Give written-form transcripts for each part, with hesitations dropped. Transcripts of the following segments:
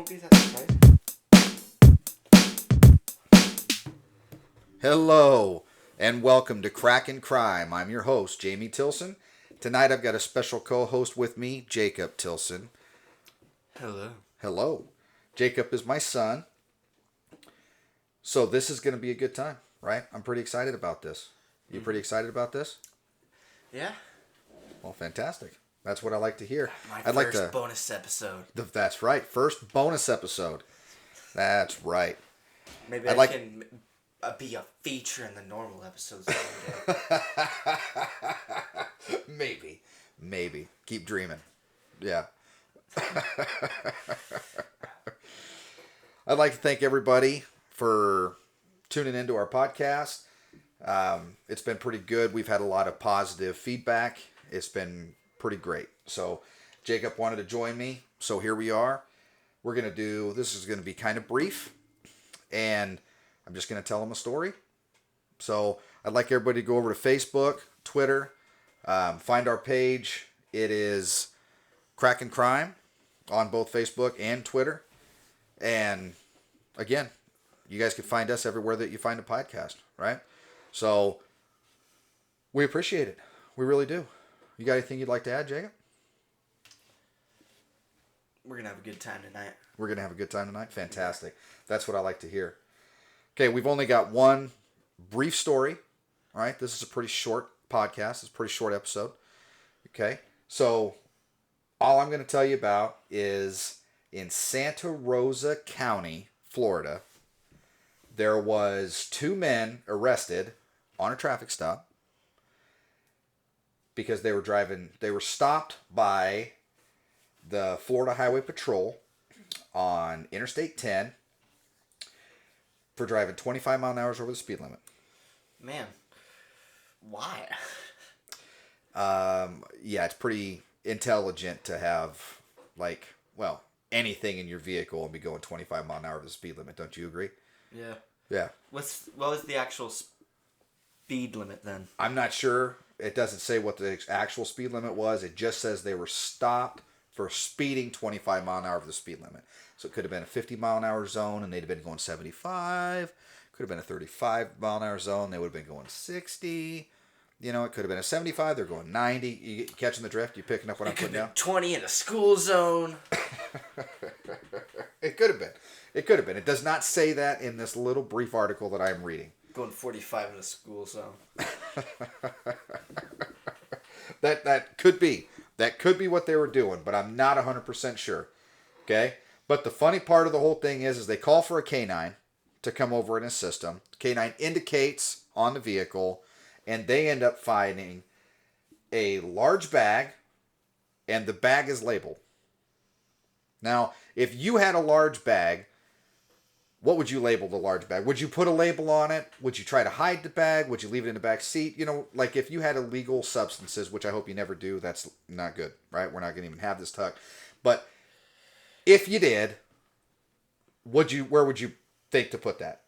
be that surprising. Hello, and welcome to Crack Crime. I'm your host, Jamie Tilson. Tonight I've got a special co-host with me, Jacob Tilson. Hello. Hello. Jacob is my son. So this is going to be a good time, right? I'm pretty excited about this. You pretty excited about this? Yeah. Well, fantastic. That's what I like to hear. My I'd first like to. bonus episode. That's right. First bonus episode. That's right. Maybe I'd I can be a feature in the normal episodes one day. Maybe. Keep dreaming. Yeah. I'd like to thank everybody for tuning into our podcast. It's been pretty good. We've had a lot of positive feedback. It's been pretty great. So Jacob wanted to join me. So here we are. This is going to be kind of brief. And I'm just going to tell him a story. So I'd like everybody to go over to Facebook, Twitter, find our page. It is Crack Crime on both Facebook and Twitter. And again, you guys can find us everywhere that you find a podcast, right? So we appreciate it. We really do. You got anything you'd like to add, Jacob? We're going to have a good time tonight. We're going to have a good time tonight? Fantastic. That's what I like to hear. Okay, we've only got one brief story. All right, this is a pretty short podcast. It's a pretty short episode. Okay, so all I'm going to tell you about is in Santa Rosa County, Florida, there was 2 men arrested on a traffic stop because they were stopped by the Florida Highway Patrol on Interstate 10 for driving 25 mile an hour over the speed limit. Man, why? Yeah, it's pretty intelligent to have, anything in your vehicle and be going 25 mile an hour over the speed limit. Don't you agree? Yeah. Yeah. What was the actual speed limit then? I'm not sure. It doesn't say what the actual speed limit was. It just says they were stopped for speeding 25 mile an hour over the speed limit. So it could have been a 50 mile an hour zone and they'd have been going 75. Could have been a 35 mile an hour zone. They would have been going 60. You know, it could have been a 75. They're going 90. You catching the drift? You picking up what I'm putting down? 20 in a school zone. It could have been. It could have been. It does not say that in this little brief article that I'm reading. Going 45 in a school zone. That could be. That could be what they were doing, but I'm not 100% sure. Okay? But the funny part of the whole thing is they call for a canine to come over and assist them. Canine indicates on the vehicle, and they end up finding a large bag, and the bag is labeled. Now, if you had a large bag, what would you label the large bag? Would you put a label on it? Would you try to hide the bag? Would you leave it in the back seat? You know, like if you had illegal substances, which I hope you never do, that's not good, right? We're not going to even have this talk. But if you did, where would you think to put that?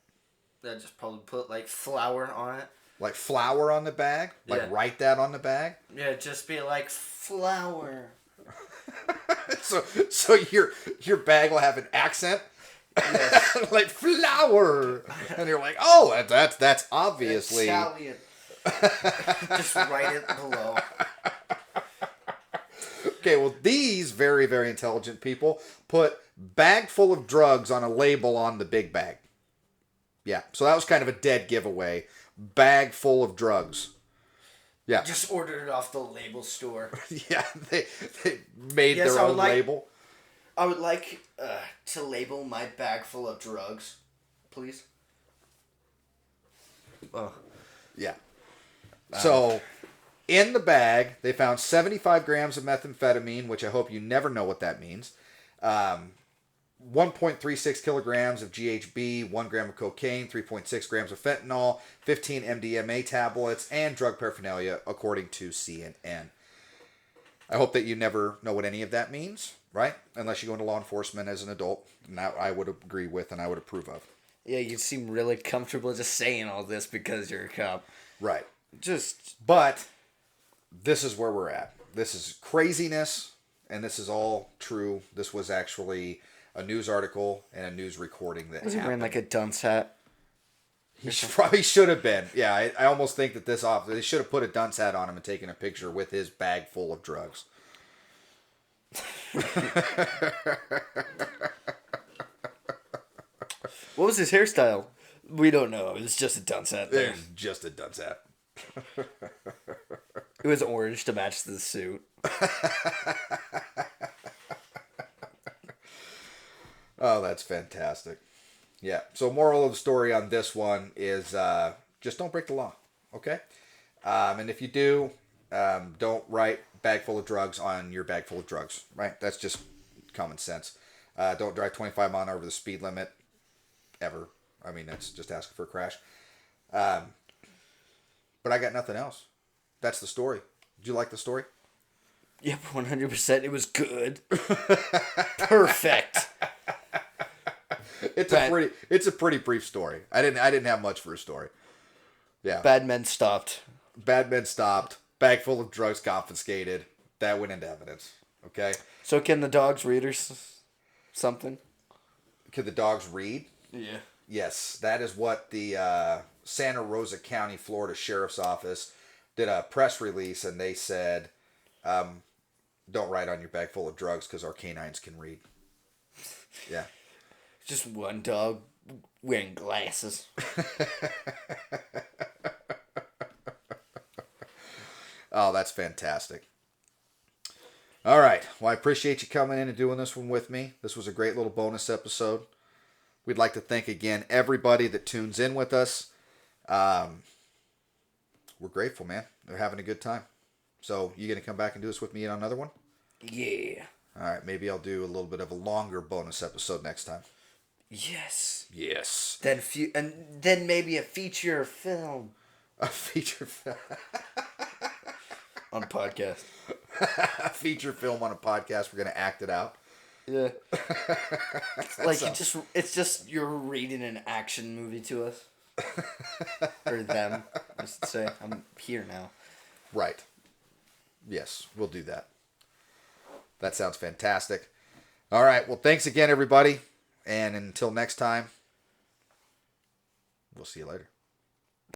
I'd just probably put like flour on it. Like flour on the bag? Like write that on the bag? Yeah, just be like flour. So your bag will have an accent? Yes. Like flour. And you're like, oh, that's obviously Italian. Just write it below. Okay, well, these very, very intelligent people put bag full of drugs on a label on the big bag. Yeah, so that was kind of a dead giveaway. Bag full of drugs. Yeah. Just ordered it off the label store. Yeah, they made their own label. I would like to label my bag full of drugs, please. Oh. Yeah. So, in the bag, they found 75 grams of methamphetamine, which I hope you never know what that means. 1.36 kilograms of GHB, 1 gram of cocaine, 3.6 grams of fentanyl, 15 MDMA tablets, and drug paraphernalia, according to CNN. I hope that you never know what any of that means, right? Unless you go into law enforcement as an adult. And that I would agree with and I would approve of. Yeah, you seem really comfortable just saying all this because you're a cop. Right. But this is where we're at. This is craziness, and this is all true. This was actually a news article and a news recording that Was he happened. wearing like a dunce hat? He probably should have been. Yeah, I almost think that they should have put a dunce hat on him and taken a picture with his bag full of drugs. What was his hairstyle? We don't know. It was just a dunce hat there. There's just a dunce hat. It was orange to match the suit. Oh, that's fantastic. Yeah. So moral of the story on this one is just don't break the law. Okay? And if you do, don't write bag full of drugs on your bag full of drugs. Right? That's just common sense. Don't drive 25 miles over the speed limit ever. I mean, that's just asking for a crash. But I got nothing else. That's the story. Did you like the story? Yep, 100%. It was good. Perfect. It's a pretty brief story. I didn't have much for a story. Yeah. Bad men stopped. Bad men stopped. Bag full of drugs confiscated. That went into evidence. Okay. So can the dogs read or something? Could the dogs read? Yeah. Yes, that is what the Santa Rosa County, Florida Sheriff's Office did a press release, and they said, "Don't write on your bag full of drugs because our canines can read." Yeah. Just one dog wearing glasses. Oh, that's fantastic. All right. Well, I appreciate you coming in and doing this one with me. This was a great little bonus episode. We'd like to thank again everybody that tunes in with us. We're grateful, man. They're having a good time. So, you going to come back and do this with me on another one? Yeah. All right. Maybe I'll do a little bit of a longer bonus episode next time. Yes. Yes. Then maybe a feature film. A feature film. On podcast. A feature film on a podcast. We're going to act it out. Yeah. Like it's just you're reading an action movie to us. Or them, I should say. I'm here now. Right. Yes, we'll do that. That sounds fantastic. All right. Well, thanks again, everybody. And until next time, we'll see you later.